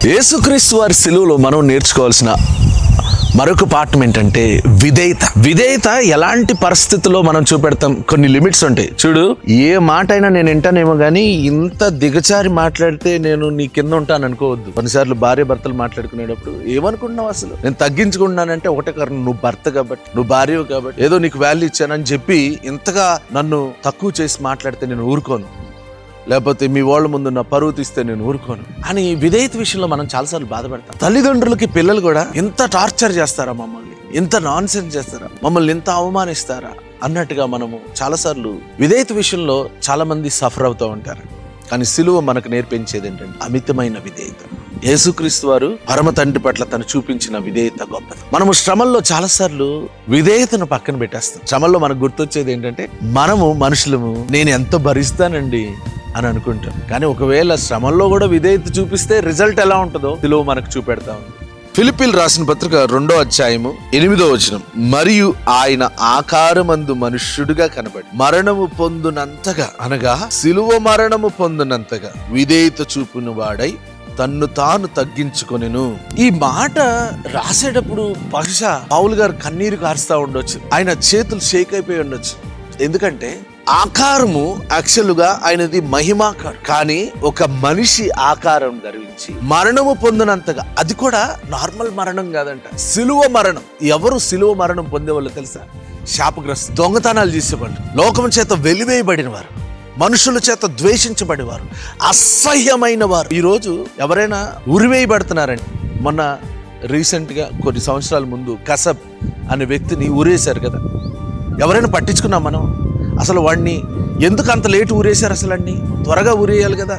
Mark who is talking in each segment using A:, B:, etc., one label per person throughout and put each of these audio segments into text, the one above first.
A: యేసుక్రీస్తు వారి సిలువలో మనం నేర్చుకోవాల్సిన మరొక పాఠం ఏంటంటే విధేయత. ఎలాంటి పరిస్థితుల్లో మనం చూపెడతాం, కొన్ని లిమిట్స్ ఉంటాయి. చూడు, ఏ మాట అయినా నేను వింటానేమో కానీ ఇంత దిగజారి మాట్లాడితే నేను నీ కింద ఉంటాను అనుకోవద్దు. కొన్నిసార్లు భార్య భర్తలు మాట్లాడుకునేటప్పుడు ఏమనుకుంటున్నావు, అసలు నేను తగ్గించుకుంటున్నానంటే ఒకటే కారణం, నువ్వు భర్త కాబట్టి, నువ్వు భార్య కాబట్టి, ఏదో నీకు వాల్యూ ఇచ్చానని చెప్పి ఇంతగా నన్ను తక్కువ చేసి మాట్లాడితే నేను ఊరుకోను, లేకపోతే మీ వాళ్ళ ముందు నా పరువు తీస్తే నేను ఊరుకోను అని విధేయత విషయంలో మనం చాలాసార్లు బాధపడతాం. తల్లిదండ్రులకి పిల్లలు కూడా ఇంత టార్చర్ చేస్తారా, మమ్మల్ని ఇంత నాన్ సెన్స్ చేస్తారా, మమ్మల్ని ఇంత అవమానిస్తారా అన్నట్టుగా మనము చాలాసార్లు విధేయత విషయంలో చాలా మంది సఫర్ అవుతూ ఉంటారు. కానీ సిలువ మనకు నేర్పించేది ఏంటంటే అమితమైన విధేయత. యేసుక్రీస్తు వారు పరమ తండ్రి పట్ల తను చూపించిన విధేయత గొప్పది. మనము శ్రమల్లో చాలాసార్లు విధేయతను పక్కన పెట్టేస్తాం. శ్రమల్లో మనకు గుర్తొచ్చేది ఏంటంటే మనము మనుషులము, నేను ఎంత భరిస్తానండి అని అనుకుంటాం. కానీ ఒకవేళ శ్రమల్లో కూడా విధేయత చూపిస్తే రిజల్ట్ ఎలా ఉంటుందో సిలువ మనకు చూపెడతా ఉంది. ఫిలిప్పీలు రాసిన పత్రిక 2వ అధ్యాయము 8వ వచనం, మరియు ఆయన ఆకారమందు మనుష్యుడిగా కనబడి మరణము పొందునంతగా, అనగా సిలువ మరణము పొందునంతగా విధేయత చూపును వాడై తన్ను తాను తగ్గించుకొనెను. ఈ మాట రాసేటప్పుడు బహుశా పౌలు గారు కన్నీరు కారుస్తా ఉండొచ్చు, ఆయన చేతులు షేక్ అయిపోయి ఉండొచ్చు. ఎందుకంటే ఆకారము యాక్చువల్గా ఆయనది మహిమాకారం, కానీ ఒక మనిషి ఆకారం ధరించి మరణము పొందినంతగా, అది కూడా నార్మల్ మరణం కాదంట, సిలువ మరణం. ఎవరు సిలువ మరణం పొందేవాళ్ళు తెలుసా? శాపగ్రస్తు, దొంగతనాలు చేసేవాళ్ళు, లోకం చేత వెలివేయబడిన వారు, మనుషుల చేత ద్వేషించబడేవారు, అసహ్యమైన వారు. ఈరోజు ఎవరైనా ఉరివేయబడుతున్నారండి. మొన్న రీసెంట్గా కొన్ని సంవత్సరాల ముందు కసబ్ అనే వ్యక్తిని ఊరేశారు కదా. ఎవరైనా పట్టించుకున్నాం మనం? అసలు వాడిని ఎందుకు అంత లేటు ఊరేశారు, అసలు అన్ని త్వరగా ఊరేయాలి కదా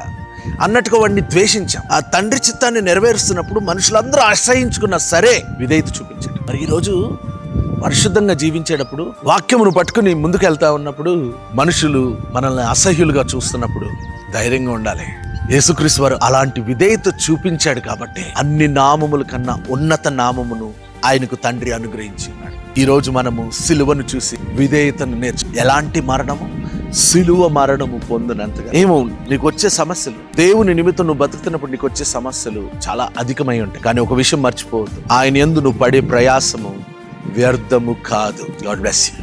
A: అన్నట్టుగా వాడిని ద్వేషించాం. ఆ తండ్రి చిత్తాన్ని నెరవేరుస్తున్నప్పుడు మనుషులందరూ అసహించుకున్నా సరే విధేయత చూపించాడు. మరి ఈరోజు పరిశుద్ధంగా జీవించేటప్పుడు, వాక్యమును పట్టుకుని ముందుకు వెళ్తా ఉన్నప్పుడు, మనుషులు మనల్ని అసహ్యులుగా చూస్తున్నప్పుడు ధైర్యంగా ఉండాలి. యేసుక్రీస్తు వారు అలాంటి విధేయత చూపించాడు కాబట్టి అన్ని నామముల కన్నా ఉన్నత నామమును ఆయనకు తండ్రి అనుగ్రహించి ఉన్నాడు. ఈ రోజు మనము సిలువను చూసి విధేయతను నేర్చు. ఎలాంటి మరణము? సిలువ మరణము పొందినంతగా. ఏమో నీకు వచ్చే సమస్యలు, దేవుని నిమిత్తం నువ్వు బతుకుతున్నప్పుడు నీకు వచ్చే సమస్యలు చాలా అధికమై ఉంటాయి. కానీ ఒక విషయం మర్చిపోవద్దు, ఆయన యందు నువ్వు పడే ప్రయాసము వ్యర్థము కాదు. God bless you.